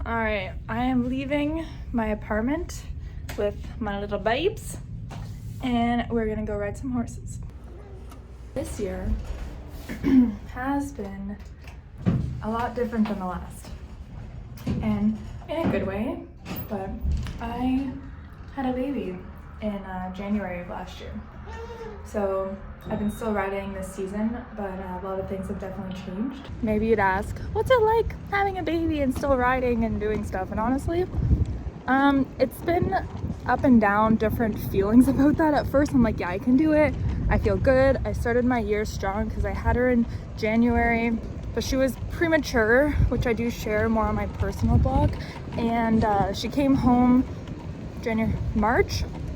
All right, I am leaving my apartment with my little babes and we're gonna go ride some horses. This year has been a lot different than the last, and in a good way, but I had a baby in January of last year. So I've been still riding this season, but a lot of things have definitely changed. Maybe you'd ask, what's it like having a baby and still riding and doing stuff? And honestly, it's been up and down, different feelings about that. At first, I'm like, yeah, I can do it. I feel good. I started my year strong because I had her in January, but she was premature, which I do share more on my personal blog. And she came home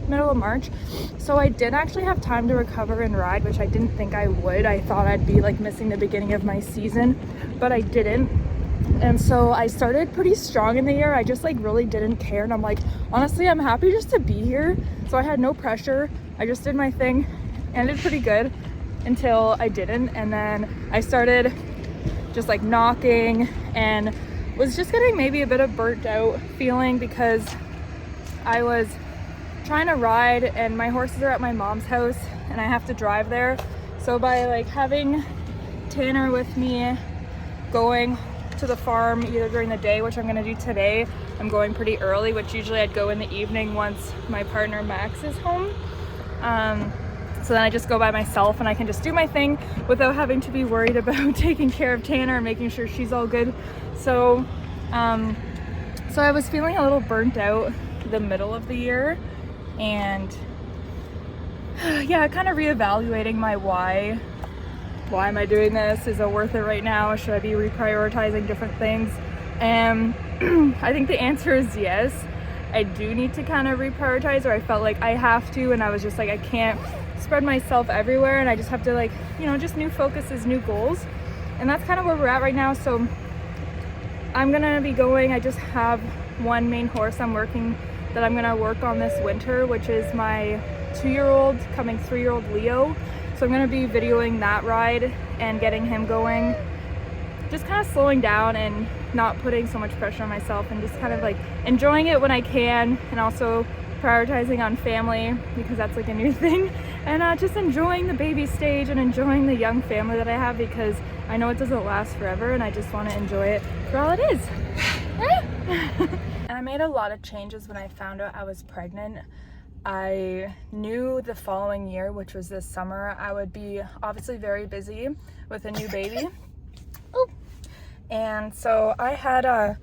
middle of March. So I did actually have time to recover and ride, which I didn't think I would. I thought I'd be like missing the beginning of my season, but I didn't. And so I started pretty strong in the year. I just like really didn't care. And I'm like, honestly, I'm happy just to be here. So I had no pressure. I just did my thing and did pretty good until I didn't. And then I started just like knocking and was just getting maybe a bit of burnt out feeling because I was trying to ride and my horses are at my mom's house and I have to drive there. So by like having Tanner with me going to the farm either during the day, which I'm gonna do today, I'm going pretty early, which usually I'd go in the evening once my partner Max is home. So then I just go by myself and I can just do my thing without having to be worried about taking care of Tanner and making sure she's all good. So I was feeling a little burnt out the middle of the year, and yeah, kind of reevaluating my why am I doing this? Is it worth it right now? Should I be reprioritizing different things? And I think the answer is yes. I do need to kind of reprioritize, or I felt like I have to, and I was just like, I can't spread myself everywhere, and I just have to like, just new focuses, new goals. And that's kind of where we're at right now. So I'm gonna be going, I just have one main horse I'm working that I'm gonna work on this winter, which is my 2-year-old coming 3-year-old Leo. So I'm gonna be videoing that ride and getting him going, just kind of slowing down and not putting so much pressure on myself and just kind of like enjoying it when I can, and also prioritizing on family because that's like a new thing, and just enjoying the baby stage and enjoying the young family that I have, because I know it doesn't last forever and I just want to enjoy it for all it is. And I made a lot of changes when I found out I was pregnant. I knew the following year, which was this summer, I would be obviously very busy with a new baby. Oh. And so I had a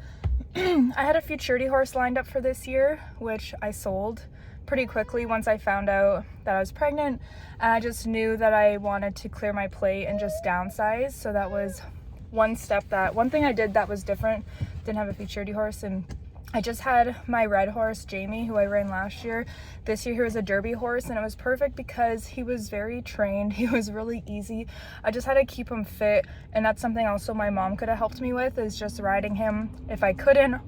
futurity horse lined up for this year, which I sold pretty quickly once I found out that I was pregnant. And I just knew that I wanted to clear my plate and just downsize. So that was one thing I did that was different. Didn't have a futurity horse, and I just had my red horse, Jamie, who I ran last year. This year he was a derby horse, and it was perfect because he was very trained. He was really easy. I just had to keep him fit, and that's something also my mom could have helped me with, is just riding him if I couldn't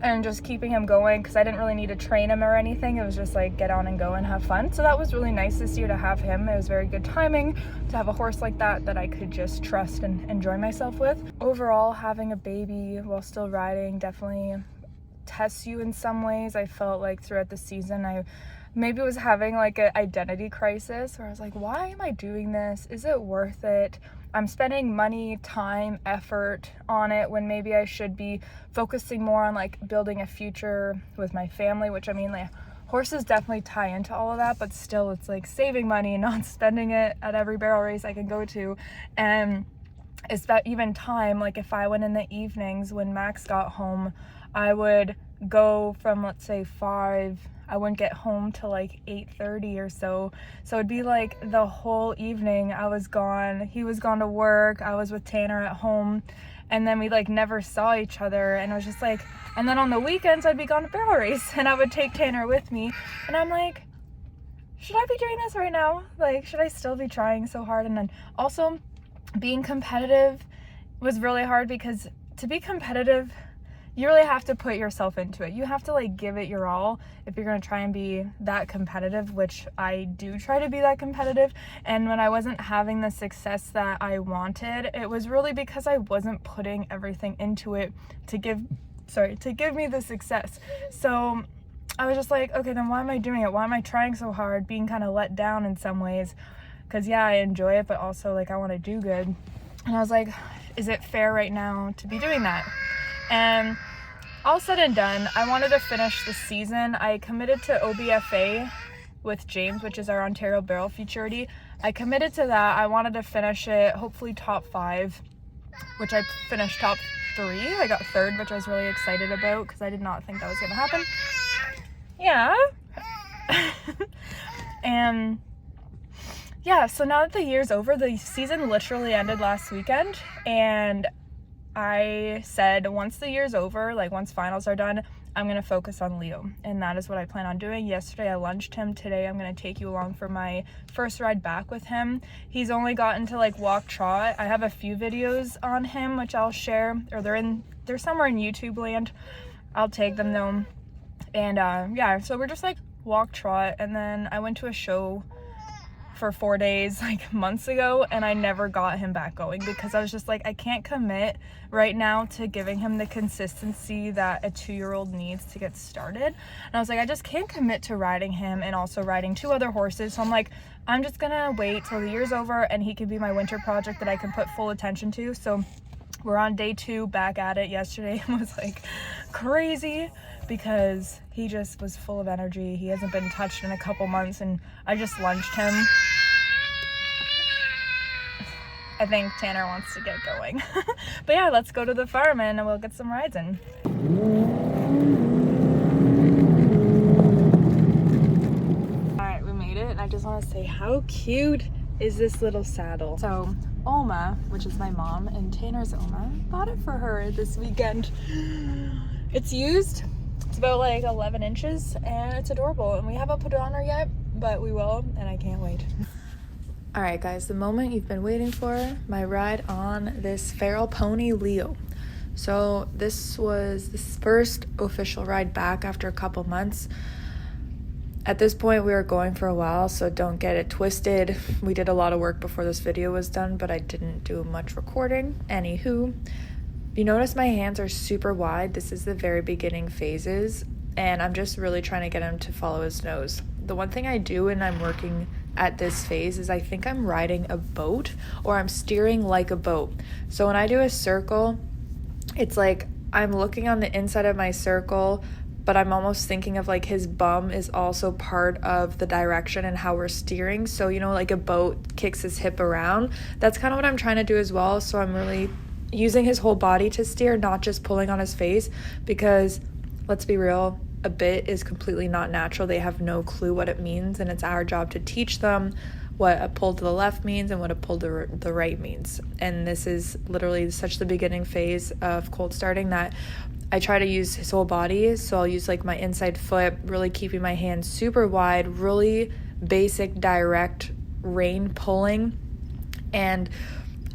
and just keeping him going, because I didn't really need to train him or anything. It was just like get on and go and have fun. So that was really nice this year to have him. It was very good timing to have a horse like that I could just trust and enjoy myself with. Overall, having a baby while still riding definitely tests you in some ways. I felt like throughout the season I maybe was having like an identity crisis where I was like, why am I doing this? Is it worth it? I'm spending money, time, effort on it when maybe I should be focusing more on like building a future with my family, which I mean, like, horses definitely tie into all of that, but still it's like saving money and not spending it at every barrel race I can go to. And it's that even time, like if I went in the evenings when Max got home, I would go from, let's say 5, I wouldn't get home till like 8:30 or so. So it'd be like the whole evening I was gone. He was gone to work. I was with Tanner at home, and then we like never saw each other. And it was just like, and then on the weekends I'd be gone to barrel race and I would take Tanner with me. And I'm like, should I be doing this right now? Like, should I still be trying so hard? And then also being competitive was really hard, because to be competitive, you really have to put yourself into it. You have to like give it your all if you're gonna try and be that competitive, which I do try to be that competitive. And when I wasn't having the success that I wanted, it was really because I wasn't putting everything into it to give to give me the success. So I was just like, okay, then why am I doing it? Why am I trying so hard, being kind of let down in some ways? Because yeah, I enjoy it, but also like I want to do good. And I was like, is it fair right now to be doing that? And all said and done, I wanted to finish the season. I committed to OBFA with James, which is our Ontario Barrel Futurity. I committed to that. I wanted to finish it, hopefully top 5, which I finished top 3. I got 3rd, which I was really excited about because I did not think that was going to happen. Yeah. And yeah, so now that the year's over, the season literally ended last weekend, and I said once the year's over, like once finals are done, I'm going to focus on Leo, and that is what I plan on doing. Yesterday I lunched him. Today I'm going to take you along for my first ride back with him. He's only gotten to like walk trot. I have a few videos on him which I'll share, or they're somewhere in YouTube land. I'll take them though. And yeah, so we're just like walk trot, and then I went to a show for 4 days like months ago, and I never got him back going because I was just like, I can't commit right now to giving him the consistency that a 2-year-old needs to get started. And I was like, I just can't commit to riding him and also riding 2 other horses. So I'm like, I'm just gonna wait till the year's over and he can be my winter project that I can put full attention to. So we're on day 2, back at it. Yesterday was like crazy because he just was full of energy. He hasn't been touched in a couple months, and I just lunched him. I think Tanner wants to get going. But yeah, let's go to the farm and we'll get some rides in. Alright, we made it, and I just want to say, how cute is this little saddle? So Oma, which is my mom, and Tanner's Oma, bought it for her this weekend. It's used. It's about like 11 inches, and it's adorable. And we haven't put it on her yet, but we will, and I can't wait. All right, guys, the moment you've been waiting for, my ride on this feral pony, Leo. So this was this first official ride back after a couple months. At this point, we were going for a while, so don't get it twisted. We did a lot of work before this video was done, but I didn't do much recording. Anywho, you notice my hands are super wide. This is the very beginning phases, and I'm just really trying to get him to follow his nose. The one thing I do when I'm working at this phase is I think I'm riding a boat, or I'm steering like a boat. So when I do a circle, it's like I'm looking on the inside of my circle, but I'm almost thinking of like his bum is also part of the direction and how we're steering. So, you know, like a boat kicks his hip around. That's kind of what I'm trying to do as well. So I'm really using his whole body to steer, not just pulling on his face, because let's be real, a bit is completely not natural. They have no clue what it means, and it's our job to teach them what a pull to the left means and what a pull to the right means. And this is literally such the beginning phase of colt starting that I try to use his whole body. So I'll use like my inside foot, really keeping my hands super wide, really basic direct rein pulling. And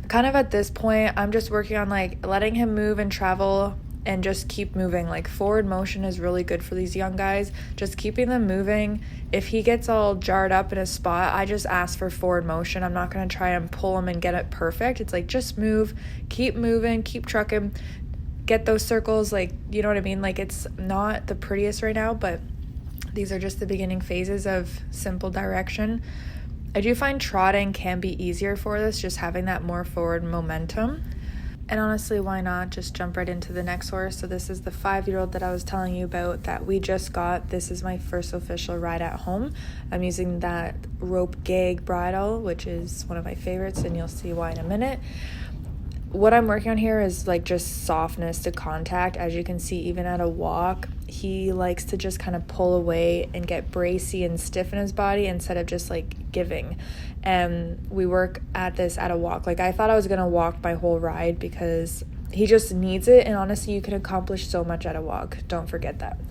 kind of at this point, I'm just working on like letting him move and travel and just keep moving. Like forward motion is really good for these young guys, just keeping them moving. If he gets all jarred up in a spot, I just ask for forward motion. I'm not going to try and pull him and get it perfect. It's like, just move, keep moving, keep trucking, get those circles. Like, you know what I mean? Like, it's not the prettiest right now, but these are just the beginning phases of simple direction. I do find trotting can be easier for this, just having that more forward momentum. And honestly, why not just jump right into the next horse? So this is the 5-year-old that I was telling you about that we just got. This is my first official ride at home. I'm using that rope gag bridle, which is one of my favorites, and you'll see why in a minute. What I'm working on here is like just softness to contact. As you can see, even at a walk, he likes to just kind of pull away and get bracy and stiff in his body instead of just like giving. And we work at this at a walk. Like, I thought I was gonna walk my whole ride because he just needs it, and honestly, you can accomplish so much at a walk. Don't forget that.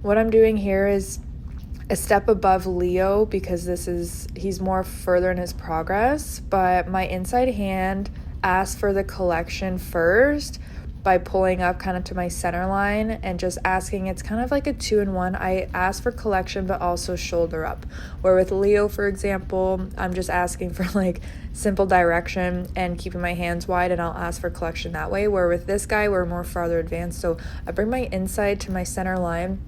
What I'm doing here is a step above Leo because he's more further in his progress, but my inside hand asks for the collection first, by pulling up kind of to my center line and just asking. It's kind of like a 2-in-1. I ask for collection but also shoulder up, where with Leo, for example, I'm just asking for like simple direction and keeping my hands wide, and I'll ask for collection that way. Where with this guy, we're more farther advanced, so I bring my inside to my center line.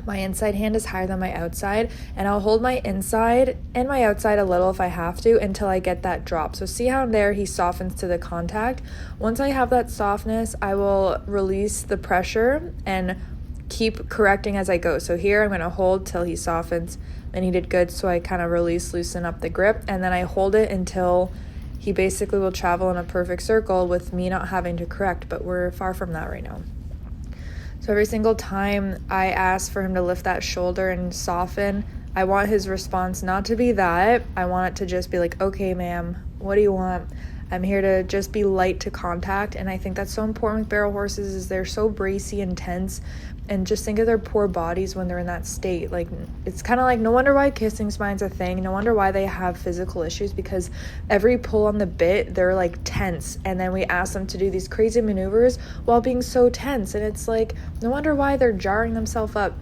My inside hand is higher than my outside, and I'll hold my inside and my outside a little if I have to until I get that drop. So see how there he softens to the contact. Once I have that softness, I will release the pressure and keep correcting as I go. So here I'm going to hold till he softens, and he did good, so I kind of loosen up the grip, and then I hold it until he basically will travel in a perfect circle with me not having to correct, but we're far from that right now. So every single time I ask for him to lift that shoulder and soften, I want his response not to be that. I want it to just be like, okay, ma'am, what do you want? I'm here to just be light to contact. And I think that's so important with barrel horses, is they're so bracy and tense. And just think of their poor bodies when they're in that state. Like, it's kind of like, no wonder why kissing spine's a thing. No wonder why they have physical issues, because every pull on the bit, they're like tense. And then we ask them to do these crazy maneuvers while being so tense. And it's like, no wonder why they're jarring themselves up.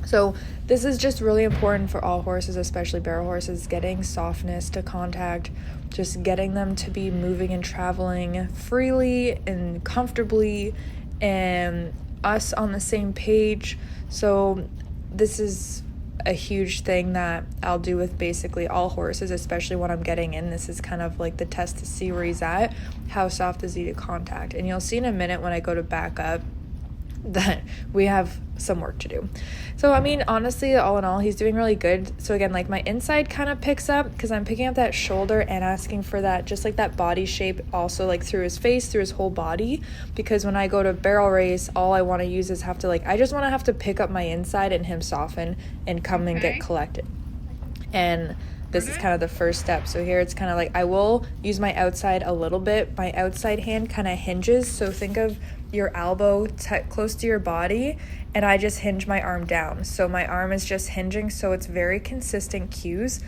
So this is just really important for all horses, especially barrel horses, getting softness to contact, just getting them to be moving and traveling freely and comfortably, and us on the same page. So this is a huge thing that I'll do with basically all horses, especially when I'm getting in. This is kind of like the test to see where he's at. How soft is he to contact? And you'll see in a minute when I go to back up that we have some work to do. So I mean, honestly, all in all, he's doing really good. So again, like my inside kind of picks up because I'm picking up that shoulder and asking for that, just like that body shape also, like through his face, through his whole body. Because when I go to barrel race, all I want to use is I just want to have to pick up my inside and him soften and come and get collected. And this is kind of the first step. So here it's kind of like I will use my outside a little bit. My outside hand kind of hinges. So think of your elbow close to your body, and I just hinge my arm down. So my arm is just hinging, so it's very consistent cues,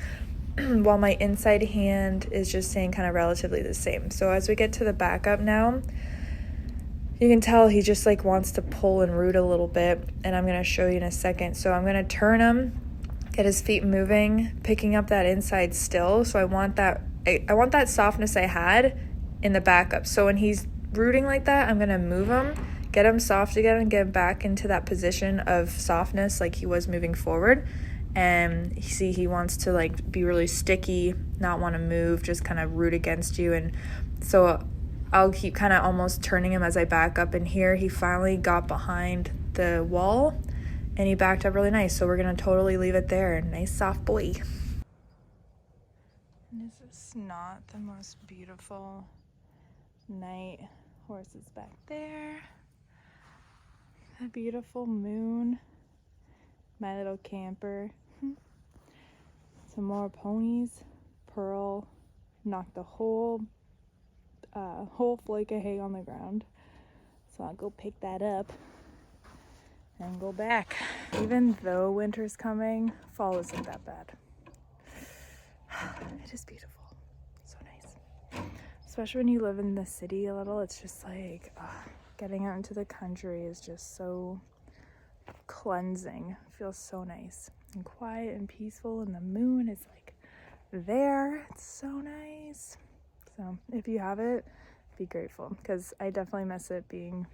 while my inside hand is just staying kind of relatively the same. So as we get to the backup now, you can tell he just like wants to pull and root a little bit, and I'm going to show you in a second. So I'm going to turn him, get his feet moving, picking up that inside still. So I want that softness I had in the backup. So when he's rooting like that, I'm going to move him, get him soft again, and get him back into that position of softness like he was moving forward. And see, he wants to like be really sticky, not want to move, just kind of root against you. And so I'll keep kind of almost turning him as I back up. And here he finally got behind the wall and he backed up really nice. So we're going to totally leave it there. Nice soft boy. And is this not the most beautiful night? Horses back there. A beautiful moon. My little camper. Some more ponies. Pearl knocked the whole flake of hay on the ground. So I'll go pick that up and go back. Even though winter's coming, fall isn't that bad. It is beautiful. So nice. Especially when you live in the city a little, it's just like getting out into the country is just so cleansing. It feels so nice and quiet and peaceful, and the moon is like there. It's so nice. So if you have it, be grateful, because I definitely miss it being,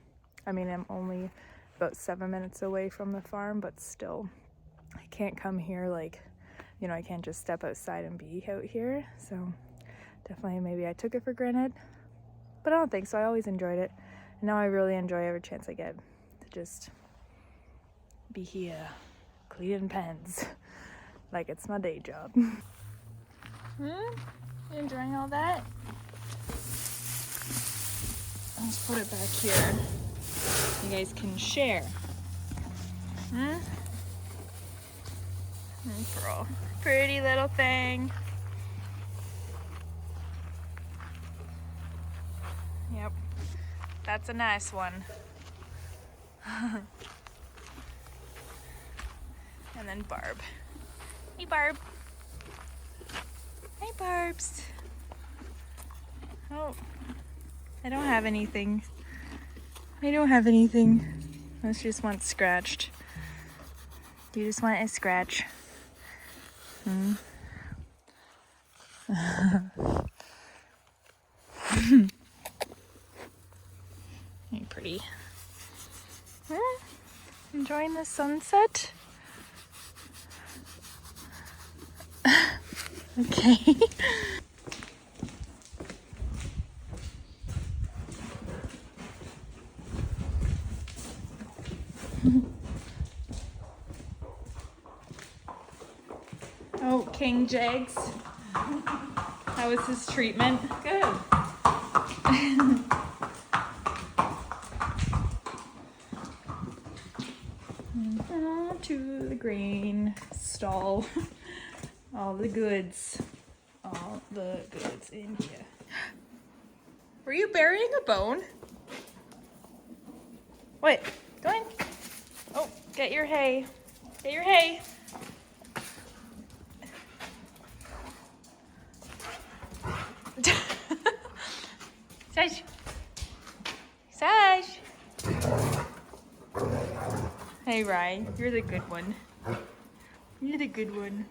I'm only about 7 minutes away from the farm, but still I can't come here like, I can't just step outside and be out here. So definitely maybe I took it for granted, but I don't think so. I always enjoyed it, and now I really enjoy every chance I get to just be here cleaning pens like it's my day job. You enjoying all that? Let's put it back here. You guys can share. Pearl. Pretty little thing. Yep. That's a nice one. And then Barb. Hey, Barb. Hey, Barbs. Oh, I don't have anything. I don't have anything. I just want scratched. You just want a scratch. Hey, pretty. Enjoying the sunset? Okay. Oh, King Jags. How was his treatment? Good. To the grain stall. All the goods. All the goods in here. Were you burying a bone? What? Go in. Oh, get your hay. Get your hay. Sash. Sash. Hey, Ryan. You're the good one. You're the good one.